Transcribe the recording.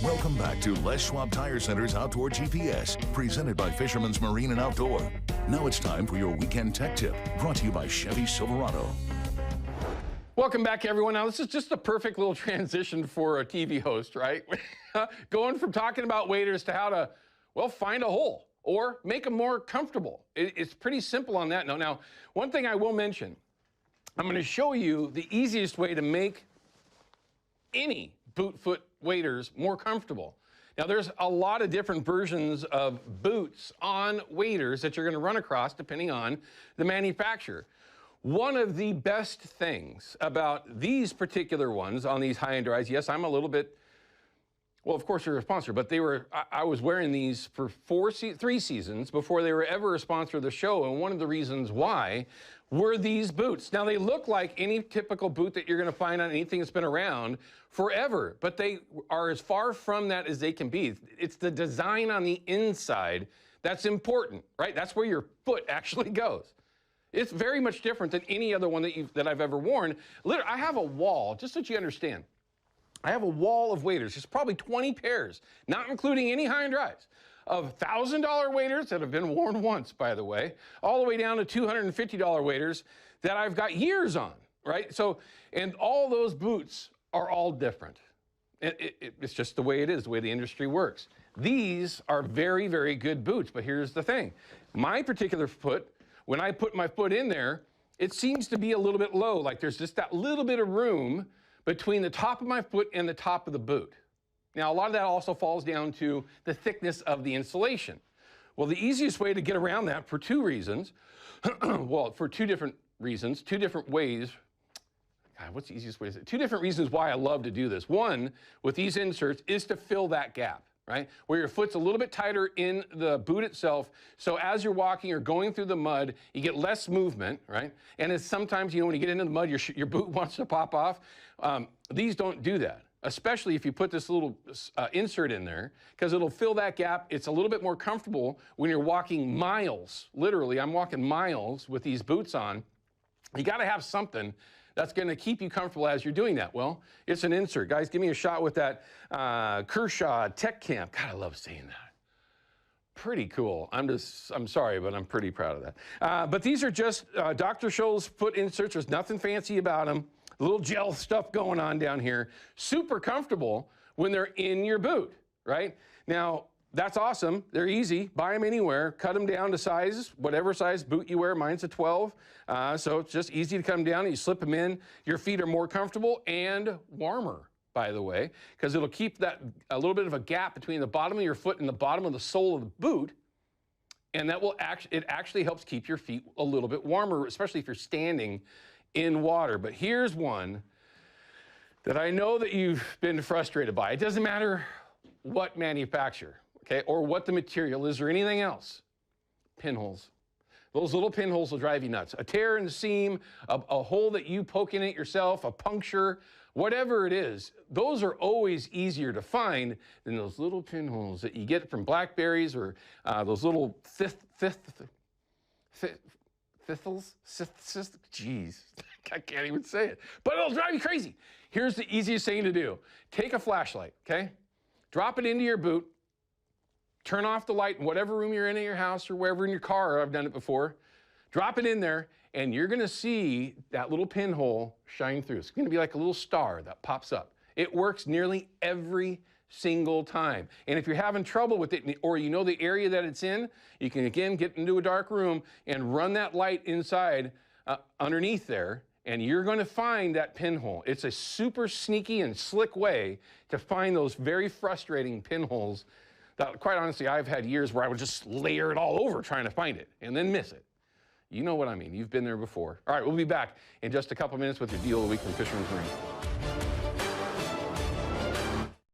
Welcome back to Les Schwab Tire Center's Outdoor GPS, presented by Fisherman's Marine and Outdoor. Now it's time for your weekend tech tip, brought to you by Chevy Silverado. Welcome back, everyone. Now, this is just a perfect little transition for a TV host, right? Going from talking about waders to how to, well, find a hole or make them more comfortable. It's pretty simple on that note. Now, one thing I will mention, I'm going to show you the easiest way to make any boot foot waders more comfortable. Now, there's a lot of different versions of boots on waders that you're going to run across depending on the manufacturer. One of the best things about these particular ones on these high-end rides, yes, I'm a little bit, well, of course, you're a sponsor, but I was wearing these for 3 seasons before they were ever a sponsor of the show, and one of the reasons why were these boots. Now, they look like any typical boot that you're going to find on anything that's been around forever, but they are as far from that as they can be. It's the design on the inside that's important, right? That's where your foot actually goes. It's very much different than any other one that I've ever worn. Literally, I have a wall, just so that you understand. I have a wall of waders. There's probably 20 pairs, not including any high-end drives, of $1,000 waders that have been worn once, by the way, all the way down to $250 waders that I've got years on, right? So, and all those boots are all different. It's just the way it is, the way the industry works. These are very, very good boots, but here's the thing. My particular foot, when I put my foot in there, it seems to be a little bit low, like there's just that little bit of room between the top of my foot and the top of the boot. Now, a lot of that also falls down to the thickness of the insulation. Well, the easiest way to get around that for 2 reasons, well, for 2 different reasons, 2 different ways. God, what's the easiest way to say it? 2 different reasons why I love to do this. One, with these inserts, is to fill that gap, right? Where your foot's a little bit tighter in the boot itself, so as you're walking or going through the mud, you get less movement, right? And it's sometimes, you know, when you get into the mud, your boot wants to pop off. These don't do that, especially if you put this little insert in there, because it'll fill that gap. It's a little bit more comfortable when you're walking miles. Literally, I'm walking miles with these boots on. You got to have something that's going to keep you comfortable as you're doing that. Well, it's an insert. Guys, give me a shot with that Kershaw Tech Camp. God, I love saying that. Pretty cool. I'm sorry, but I'm pretty proud of that. But these are just Dr. Scholl's foot inserts. There's nothing fancy about them. A little gel stuff going on down here. Super comfortable when they're in your boot, right? Now, that's awesome. They're easy. Buy them anywhere. Cut them down to sizes, whatever size boot you wear. Mine's a 12. So it's just easy to come down and you slip them in. Your feet are more comfortable and warmer, by the way, because it'll keep that a little bit of a gap between the bottom of your foot and the bottom of the sole of the boot. And that will it actually helps keep your feet a little bit warmer, especially if you're standing in water. But here's one that I know that you've been frustrated by. It doesn't matter what manufacturer, okay, or what the material is or anything else. Pinholes. Those little pinholes will drive you nuts. A tear in the seam, a hole that you poke in it yourself, a puncture, whatever it is, those are always easier to find than those little pinholes that you get from blackberries or those little thistles? Jeez, I can't even say it. But it'll drive you crazy. Here's the easiest thing to do. Take a flashlight, okay? Drop it into your boot. Turn off the light in whatever room you're in your house or wherever in your car. I've done it before. Drop it in there, and you're going to see that little pinhole shine through. It's going to be like a little star that pops up. It works nearly every single time. And if you're having trouble with it, or you know the area that it's in, you can again get into a dark room and run that light inside underneath there, and you're going to find that pinhole. It's a super sneaky and slick way to find those very frustrating pinholes that, quite honestly, I've had years where I would just layer it all over trying to find it and then miss it. You know what I mean. You've been there before. All right, we'll be back in just a couple minutes with your deal of the week from Fisherman's Marine.